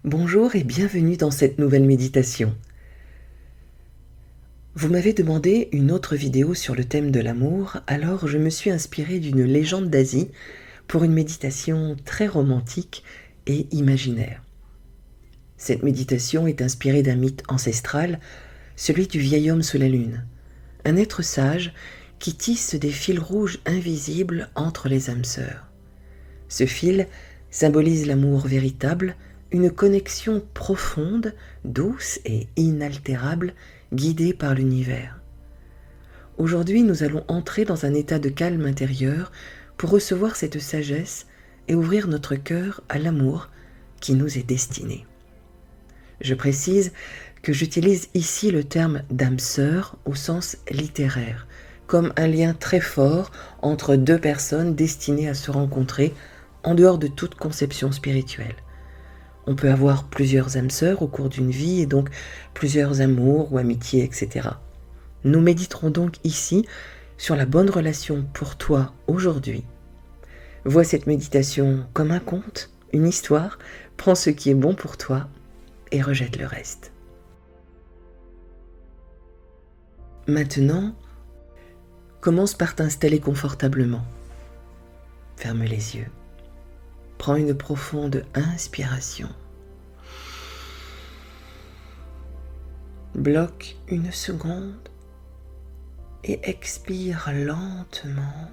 Bonjour et bienvenue dans cette nouvelle méditation. Vous m'avez demandé une autre vidéo sur le thème de l'amour, alors je me suis inspirée d'une légende d'Asie pour une méditation très romantique et imaginaire. Cette méditation est inspirée d'un mythe ancestral, celui du vieil homme sous la lune, un être sage qui tisse des fils rouges invisibles entre les âmes sœurs. Ce fil symbolise l'amour véritable, une connexion profonde, douce et inaltérable, guidée par l'univers. Aujourd'hui, nous allons entrer dans un état de calme intérieur pour recevoir cette sagesse et ouvrir notre cœur à l'amour qui nous est destiné. Je précise que j'utilise ici le terme d'âme sœur au sens littéraire, comme un lien très fort entre deux personnes destinées à se rencontrer en dehors de toute conception spirituelle. On peut avoir plusieurs âmes sœurs au cours d'une vie et donc plusieurs amours ou amitiés, etc. Nous méditerons donc ici sur la bonne relation pour toi aujourd'hui. Vois cette méditation comme un conte, une histoire, prends ce qui est bon pour toi et rejette le reste. Maintenant, commence par t'installer confortablement. Ferme les yeux. Prends une profonde inspiration. Bloque une seconde et expire lentement,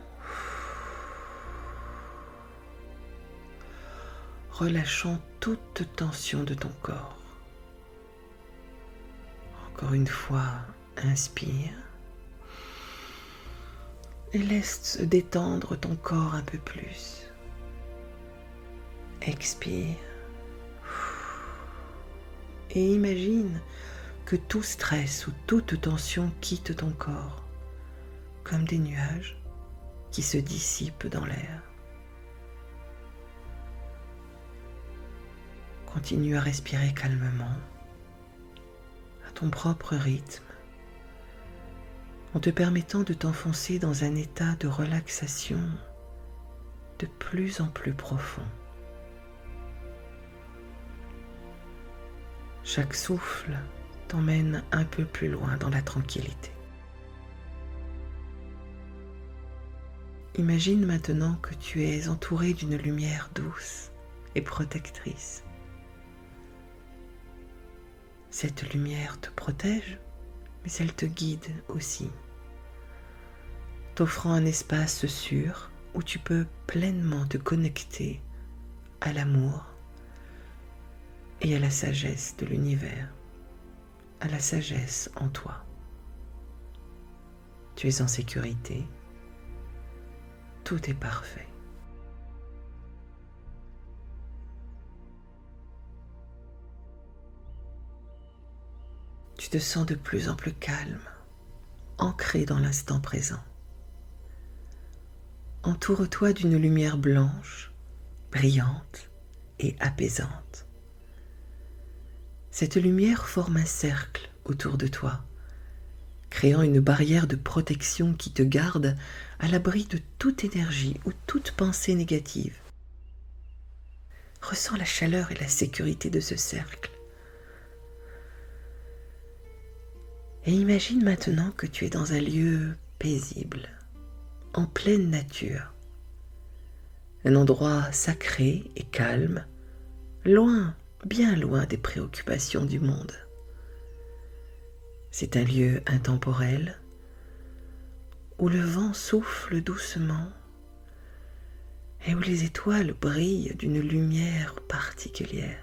relâchant toute tension de ton corps. Encore une fois, inspire et laisse se détendre ton corps un peu plus. Expire et imagine que tout stress ou toute tension quitte ton corps, comme des nuages qui se dissipent dans l'air. Continue à respirer calmement, à ton propre rythme, en te permettant de t'enfoncer dans un état de relaxation de plus en plus profond. Chaque souffle t'emmène un peu plus loin dans la tranquillité. Imagine maintenant que tu es entouré d'une lumière douce et protectrice. Cette lumière te protège, mais elle te guide aussi, t'offrant un espace sûr où tu peux pleinement te connecter à l'amour et à la sagesse de l'univers, à la sagesse en toi. Tu es en sécurité, tout est parfait. Tu te sens de plus en plus calme, ancré dans l'instant présent. Entoure-toi d'une lumière blanche, brillante et apaisante. Cette lumière forme un cercle autour de toi, créant une barrière de protection qui te garde à l'abri de toute énergie ou toute pensée négative. Ressens la chaleur et la sécurité de ce cercle. Et imagine maintenant que tu es dans un lieu paisible, en pleine nature. Un endroit sacré et calme, loin, bien loin des préoccupations du monde. C'est un lieu intemporel où le vent souffle doucement et où les étoiles brillent d'une lumière particulière.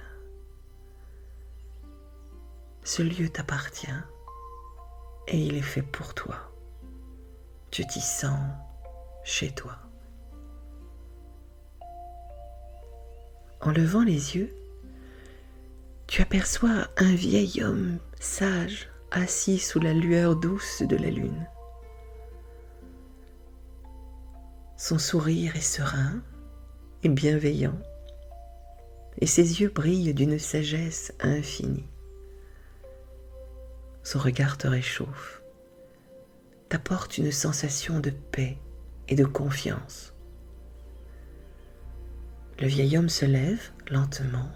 Ce lieu t'appartient et il est fait pour toi. Tu t'y sens chez toi. En levant les yeux, tu aperçois un vieil homme sage assis sous la lueur douce de la lune. Son sourire est serein et bienveillant, et ses yeux brillent d'une sagesse infinie. Son regard te réchauffe, t'apporte une sensation de paix et de confiance. Le vieil homme se lève lentement,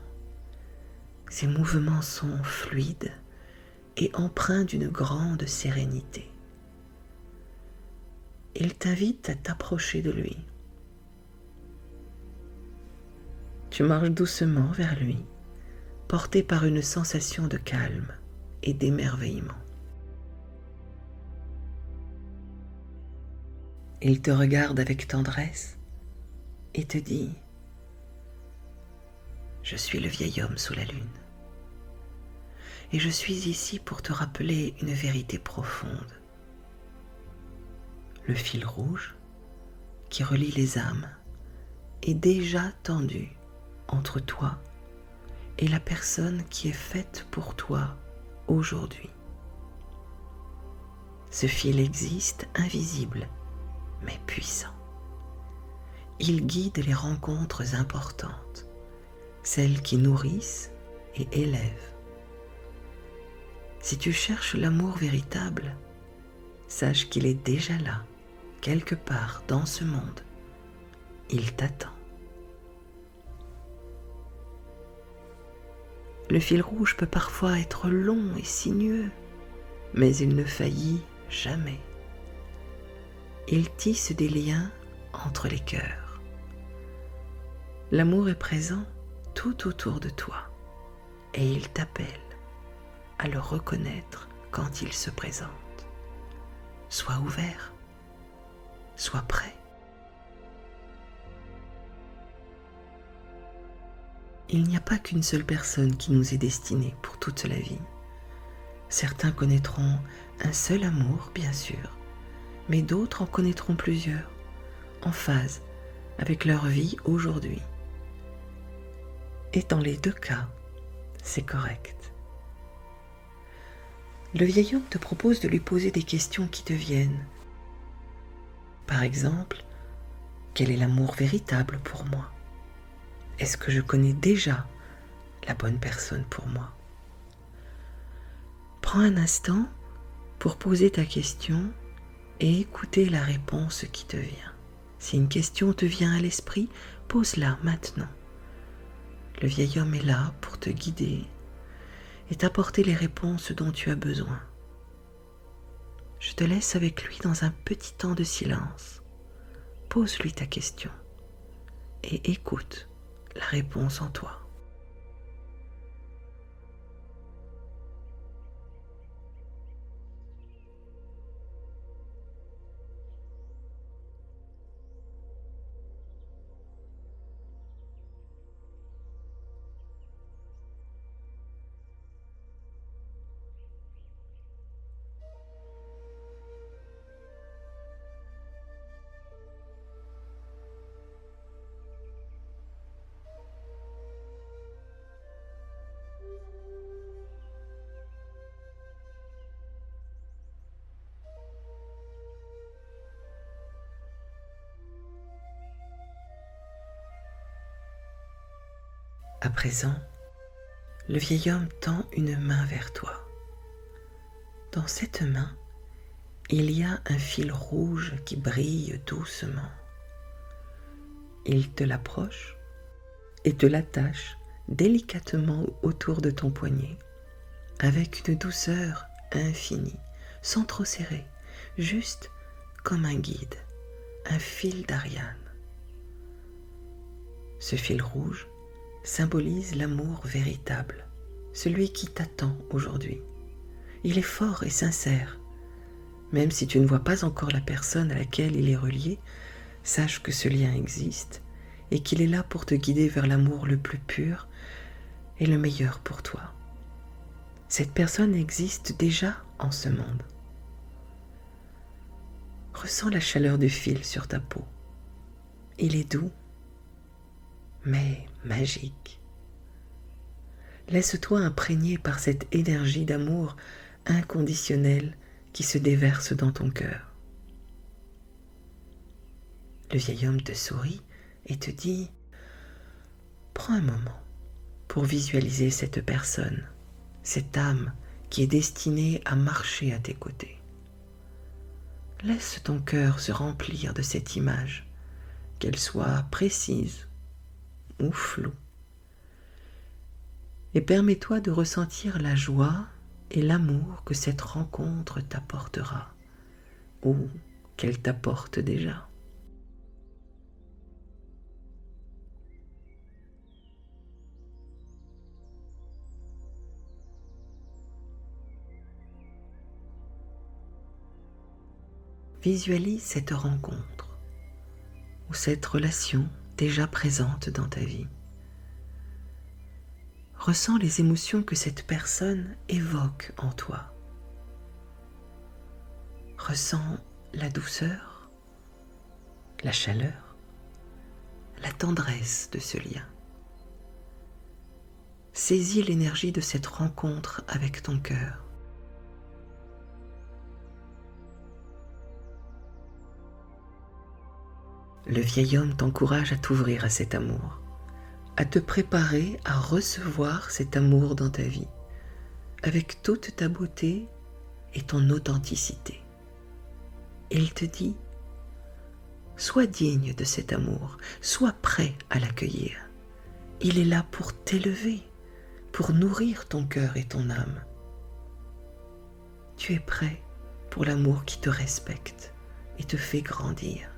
Ses mouvements sont fluides et empreints d'une grande sérénité. Il t'invite à t'approcher de lui. Tu marches doucement vers lui, porté par une sensation de calme et d'émerveillement. Il te regarde avec tendresse et te dit « Je suis le vieil homme sous la lune et je suis ici pour te rappeler une vérité profonde. Le fil rouge qui relie les âmes est déjà tendu entre toi et la personne qui est faite pour toi aujourd'hui. Ce fil existe invisible mais puissant. Il guide les rencontres importantes, celles qui nourrissent et élèvent. Si tu cherches l'amour véritable, sache qu'il est déjà là, quelque part dans ce monde. Il t'attend. Le fil rouge peut parfois être long et sinueux, mais il ne faillit jamais. Il tisse des liens entre les cœurs. L'amour est présent tout autour de toi et il t'appelle à le reconnaître quand il se présente. Sois ouvert, sois prêt. Il n'y a pas qu'une seule personne qui nous est destinée pour toute la vie. Certains connaîtront un seul amour, bien sûr, mais d'autres en connaîtront plusieurs, en phase avec leur vie aujourd'hui. Et dans les deux cas, c'est correct. Le vieil homme te propose de lui poser des questions qui te viennent. Par exemple, quel est l'amour véritable pour moi? Est-ce que je connais déjà la bonne personne pour moi? Prends un instant pour poser ta question et écouter la réponse qui te vient. Si une question te vient à l'esprit, pose-la maintenant. Le vieil homme est là pour te guider et t'apporter les réponses dont tu as besoin. Je te laisse avec lui dans un petit temps de silence. Pose-lui ta question et écoute la réponse en toi. À présent, le vieil homme tend une main vers toi. Dans cette main, il y a un fil rouge qui brille doucement. Il te l'approche et te l'attache délicatement autour de ton poignet, avec une douceur infinie, sans trop serrer, juste comme un guide, un fil d'Ariane. Ce fil rouge symbolise l'amour véritable, celui qui t'attend aujourd'hui. Il est fort et sincère. Même si tu ne vois pas encore la personne à laquelle il est relié, sache que ce lien existe et qu'il est là pour te guider vers l'amour le plus pur et le meilleur pour toi. Cette personne existe déjà en ce monde. Ressens la chaleur du fil sur ta peau. Il est doux, mais magique. Laisse-toi imprégner par cette énergie d'amour inconditionnel qui se déverse dans ton cœur. Le vieil homme te sourit et te dit « Prends un moment pour visualiser cette personne, cette âme qui est destinée à marcher à tes côtés. Laisse ton cœur se remplir de cette image, qu'elle soit précise ou floue. et permets-toi de ressentir la joie et l'amour que cette rencontre t'apportera, ou qu'elle t'apporte déjà. Visualise cette rencontre ou cette relation déjà présente dans ta vie. Ressens les émotions que cette personne évoque en toi. Ressens la douceur, la chaleur, la tendresse de ce lien. Saisis l'énergie de cette rencontre avec ton cœur. Le vieil homme t'encourage à t'ouvrir à cet amour, à te préparer à recevoir cet amour dans ta vie, avec toute ta beauté et ton authenticité. Il te dit, sois digne de cet amour, sois prêt à l'accueillir. Il est là pour t'élever, pour nourrir ton cœur et ton âme. Tu es prêt pour l'amour qui te respecte et te fait grandir.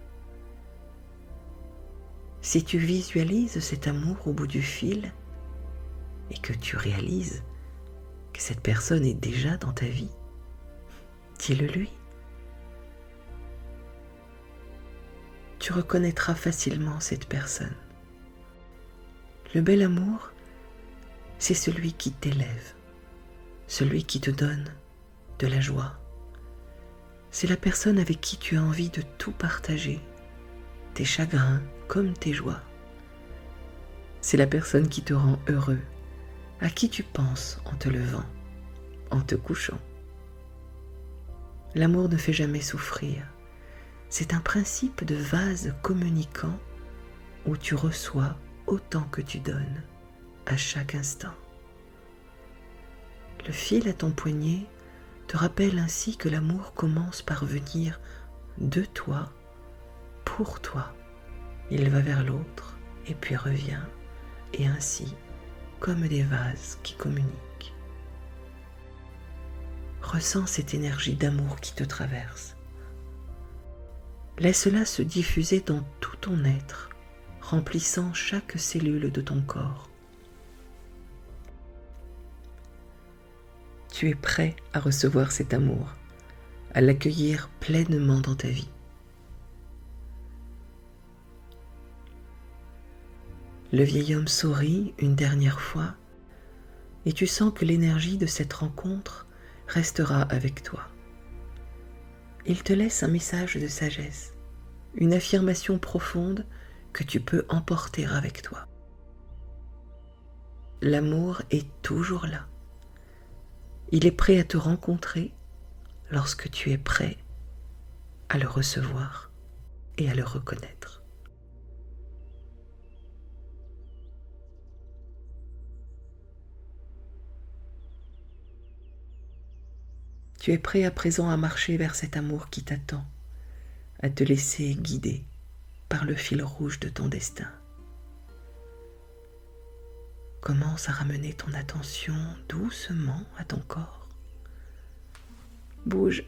Si tu visualises cet amour au bout du fil et que tu réalises que cette personne est déjà dans ta vie, dis-le lui. Tu reconnaîtras facilement cette personne. Le bel amour, c'est celui qui t'élève, celui qui te donne de la joie. C'est la personne avec qui tu as envie de tout partager, tes chagrins comme tes joies. C'est la personne qui te rend heureux, à qui tu penses en te levant, en te couchant. L'amour ne fait jamais souffrir. C'est un principe de vase communicant où tu reçois autant que tu donnes à chaque instant. Le fil à ton poignet te rappelle ainsi que l'amour commence par venir de toi, pour toi. Il va vers l'autre et puis revient, et ainsi, comme des vases qui communiquent. Ressens cette énergie d'amour qui te traverse. Laisse-la se diffuser dans tout ton être, remplissant chaque cellule de ton corps. Tu es prêt à recevoir cet amour, à l'accueillir pleinement dans ta vie. Le vieil homme sourit une dernière fois et tu sens que l'énergie de cette rencontre restera avec toi. Il te laisse un message de sagesse, une affirmation profonde que tu peux emporter avec toi. L'amour est toujours là. Il est prêt à te rencontrer lorsque tu es prêt à le recevoir et à le reconnaître. Tu es prêt à présent à marcher vers cet amour qui t'attend, à te laisser guider par le fil rouge de ton destin. Commence à ramener ton attention doucement à ton corps. Bouge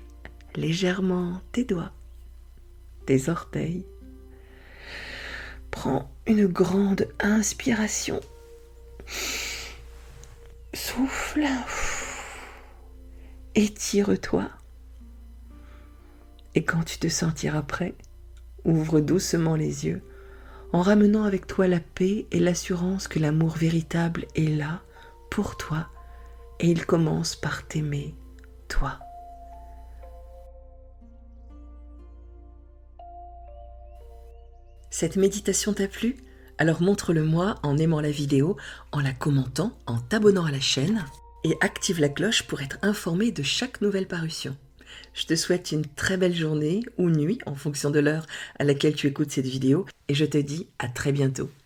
légèrement tes doigts, tes orteils. Prends une grande inspiration. Souffle. Étire-toi. Et quand tu te sentiras prêt, ouvre doucement les yeux en ramenant avec toi la paix et l'assurance que l'amour véritable est là pour toi et il commence par t'aimer, toi. Cette méditation t'a plu? Alors montre-le-moi en aimant la vidéo, en la commentant, en t'abonnant à la chaîne et active la cloche pour être informé de chaque nouvelle parution. Je te souhaite une très belle journée ou nuit en fonction de l'heure à laquelle tu écoutes cette vidéo et je te dis à très bientôt.